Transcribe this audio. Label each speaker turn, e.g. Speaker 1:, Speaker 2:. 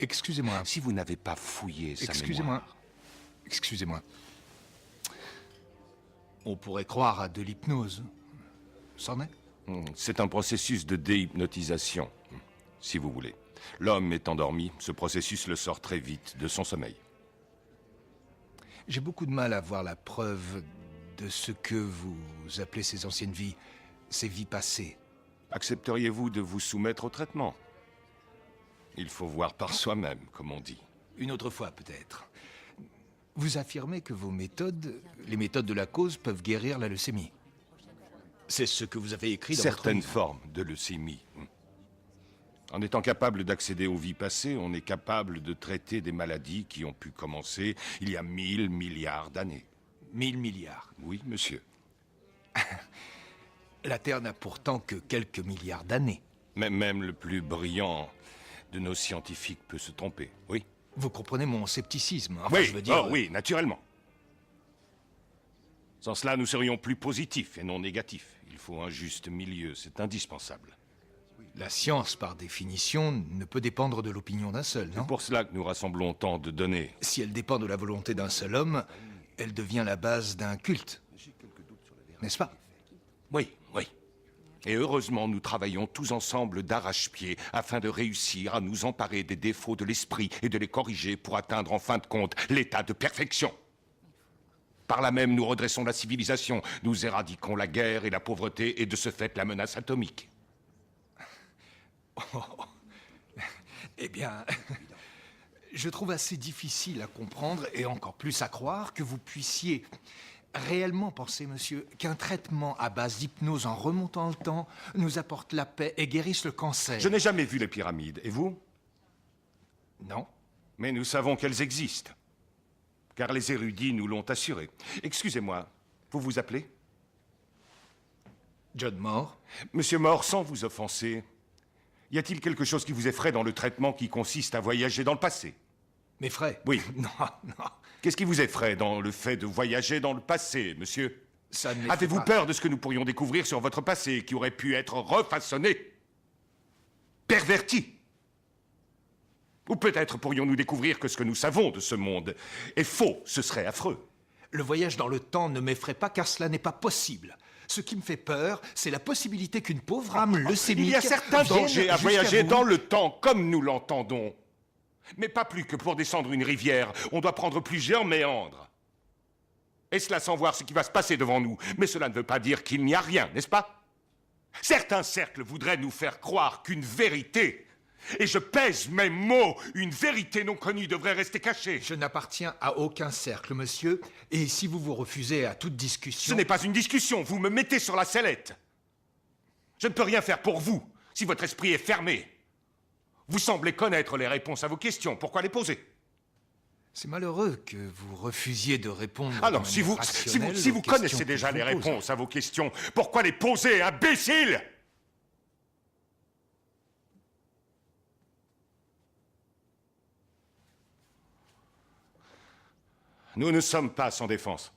Speaker 1: Excusez-moi.
Speaker 2: Si vous n'avez pas fouillé sa
Speaker 1: Excusez-moi.
Speaker 2: mémoire...
Speaker 1: Excusez-moi. On pourrait croire à de l'hypnose. C'en est?
Speaker 2: C'est un processus de déhypnotisation, si vous voulez. L'homme est endormi, ce processus le sort très vite de son sommeil.
Speaker 1: J'ai beaucoup de mal à voir la preuve de ce que vous appelez ces anciennes vies, ces vies passées.
Speaker 2: Accepteriez-vous de vous soumettre au traitement? Il faut voir par soi-même, comme on dit.
Speaker 1: Une autre fois, peut-être. Vous affirmez que vos méthodes, les méthodes de la cause, peuvent guérir la leucémie. C'est ce que vous avez écrit dans votre
Speaker 2: Certaines
Speaker 1: livre.
Speaker 2: formes de leucémie. En étant capable d'accéder aux vies passées, on est capable de traiter des maladies qui ont pu commencer il y a 1000 milliards d'années.
Speaker 1: 1000 milliards.
Speaker 2: Oui, monsieur.
Speaker 1: La Terre n'a pourtant que quelques milliards d'années.
Speaker 2: Même le plus brillant de nos scientifiques peut se tromper, oui.
Speaker 1: Vous comprenez mon scepticisme, enfin,
Speaker 2: Oui,
Speaker 1: je veux dire...
Speaker 2: oui, naturellement. Sans cela, nous serions plus positifs et non négatifs. Il faut un juste milieu, c'est indispensable.
Speaker 1: La science, par définition, ne peut dépendre de l'opinion d'un seul, non?
Speaker 2: C'est pour cela que nous rassemblons tant de données.
Speaker 1: Si elle dépend de la volonté d'un seul homme, elle devient la base d'un culte. N'est-ce pas?
Speaker 2: Oui, oui. Et heureusement, nous travaillons tous ensemble d'arrache-pied afin de réussir à nous emparer des défauts de l'esprit et de les corriger pour atteindre en fin de compte l'état de perfection. Par là même, nous redressons la civilisation, nous éradiquons la guerre et la pauvreté et de ce fait la menace atomique.
Speaker 1: Oh. Eh bien, je trouve assez difficile à comprendre et encore plus à croire que vous puissiez réellement penser, monsieur, qu'un traitement à base d'hypnose en remontant le temps nous apporte la paix et guérisse le cancer.
Speaker 2: Je n'ai jamais vu les pyramides, et vous?
Speaker 1: Non.
Speaker 2: Mais nous savons qu'elles existent, car les érudits nous l'ont assuré. Excusez-moi, vous vous appelez?
Speaker 1: John Moore.
Speaker 2: Monsieur Moore, sans vous offenser, y a-t-il quelque chose qui vous effraie dans le traitement qui consiste à voyager dans le passé?
Speaker 1: Mes frais?
Speaker 2: Oui.
Speaker 1: Non, non.
Speaker 2: Qu'est-ce qui vous effraie dans le fait de voyager dans le passé, monsieur?
Speaker 1: Ça ne
Speaker 2: Avez-vous
Speaker 1: pas...
Speaker 2: peur de ce que nous pourrions découvrir sur votre passé qui aurait pu être refaçonné, perverti? Ou peut-être pourrions-nous découvrir que ce que nous savons de ce monde est faux, ce serait affreux.
Speaker 1: Le voyage dans le temps ne m'effraie pas car cela n'est pas possible. Ce qui me fait peur, c'est la possibilité qu'une pauvre âme leucémique...
Speaker 2: Il y a certains dangers à voyager dans le temps comme nous l'entendons. Mais pas plus que pour descendre une rivière, on doit prendre plusieurs méandres. Et cela sans voir ce qui va se passer devant nous. Mais cela ne veut pas dire qu'il n'y a rien, n'est-ce pas? Certains cercles voudraient nous faire croire qu'une vérité, et je pèse mes mots, une vérité non connue devrait rester cachée.
Speaker 1: Je n'appartiens à aucun cercle, monsieur, et si vous vous refusez à toute discussion...
Speaker 2: Ce n'est pas une discussion, vous me mettez sur la sellette. Je ne peux rien faire pour vous, si votre esprit est fermé. Vous semblez connaître les réponses à vos questions, pourquoi les poser?
Speaker 1: C'est malheureux que vous refusiez de répondre...
Speaker 2: Alors, si vous connaissez déjà les réponses à vos questions, pourquoi les poser, imbécile? Nous ne sommes pas sans défense.